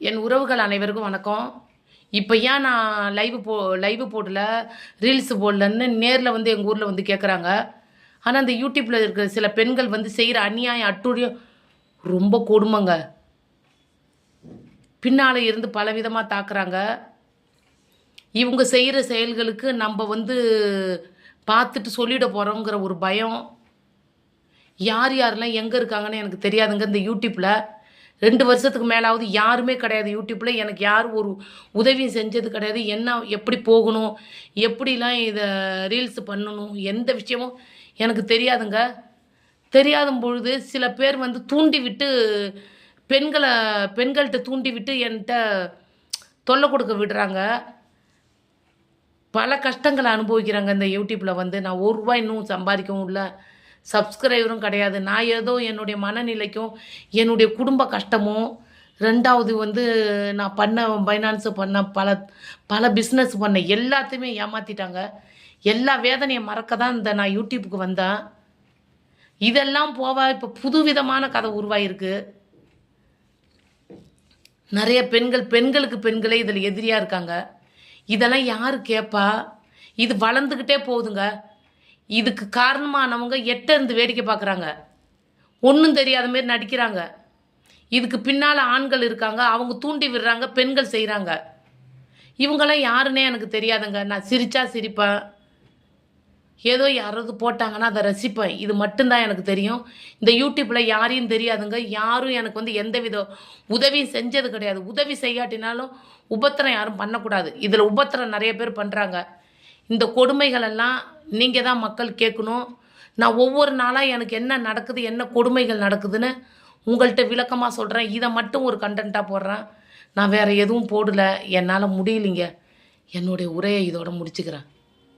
என் உறவுகள் அனைவருக்கும் வணக்கம். இப்போ ஏன் நான் லைவு போடல, ரீல்ஸ் போடலன்னு நேரில் வந்து எங்கள் ஊரில் வந்து கேட்குறாங்க. ஆனால் அந்த யூடியூப்பில் இருக்கிற சில பெண்கள் வந்து செய்கிற அநியாயம் அட்டூழியம் ரொம்ப கொடுமைங்க. பின்னால் இருந்து பலவிதமாக தாக்குறாங்க. இவங்க செய்கிற செயல்களுக்கு நம்ம வந்து பார்த்துட்டு சொல்லிட போகிறோங்கிற ஒரு பயம். யார் யாரெல்லாம் எங்கே இருக்காங்கன்னு எனக்கு தெரியாதுங்க. இந்த யூடியூப்பில் 2 வருஷத்துக்கு மேலாவது யாருமே கிடையாது. யூடியூப்பில் எனக்கு யாரும் ஒரு உதவியும் செஞ்சது கிடையாது. என்ன எப்படி போகணும், எப்படிலாம் இதை ரீல்ஸ் பண்ணணும், எந்த விஷயமும் எனக்கு தெரியாதுங்க. தெரியாத பொழுது சில பேர் வந்து தூண்டி விட்டு பெண்கள்கிட்ட தூண்டி விட்டு என்கிட்ட தொல்லை கொடுக்க விடுறாங்க. பல கஷ்டங்களை அனுபவிக்கிறாங்க. இந்த யூடியூப்பில் வந்து நான் ₹1 இன்னும் சம்பாதிக்கவும் இல்லை, சப்ஸ்கிரைபரும் கிடையாது. நான் ஏதோ என்னுடைய மனநிலைக்கும் என்னுடைய குடும்ப கஷ்டமும், 2வது வந்து நான் பண்ண ஃபைனான்ஸு பண்ண பல பிஸ்னஸ் பண்ண எல்லாத்தையுமே ஏமாற்றிட்டாங்க. எல்லா வேதனையை மறக்க தான் நான் யூடியூப்புக்கு வந்தேன். இதெல்லாம் போவ இப்போ புதுவிதமான கதை உருவாயிருக்கு. நிறைய பெண்களுக்கு பெண்களே இதில் எதிரியாக இருக்காங்க. இதெல்லாம் யார் கேட்பா? இது வளர்ந்துக்கிட்டே போகுதுங்க. இதுக்கு காரணமானவங்க இருந்து வேடிக்கை பார்க்குறாங்க. ஒன்றும் தெரியாத மாரி நடிக்கிறாங்க. இதுக்கு பின்னால் ஆண்கள் இருக்காங்க. அவங்க தூண்டி விடுறாங்க, பெண்கள் செய்கிறாங்க. இவங்கெல்லாம் யாருன்னே எனக்கு தெரியாதுங்க. நான் சிரித்தா சிரிப்பேன், ஏதோ யாராவது போட்டாங்கன்னா அதை ரசிப்பேன். இது மட்டும்தான் எனக்கு தெரியும். இந்த யூடியூப்பில் யாரையும் தெரியாதுங்க. யாரும் எனக்கு வந்து எந்தவித உதவியும் செஞ்சது கிடையாது. உதவி செய்யாட்டினாலும் உபத்திரம் யாரும் பண்ணக்கூடாது. இதில் உபத்திரம் நிறைய பேர் பண்ணுறாங்க. இந்த கொடுமைகளெல்லாம் நீங்கள் தான் மக்கள் கேட்கணும். நான் ஒவ்வொரு நாளாக எனக்கு என்ன நடக்குது, என்ன கொடுமைகள் நடக்குதுன்னு உங்கள்கிட்ட விளக்கமாக சொல்கிறேன். இதை மட்டும் ஒரு கண்டென்ட்டாக போடுறேன். நான் வேறு எதுவும் போடலை. என்னால் முடியலைங்க. என்னுடைய உரையை இதோட முடிச்சுக்கிறேன்.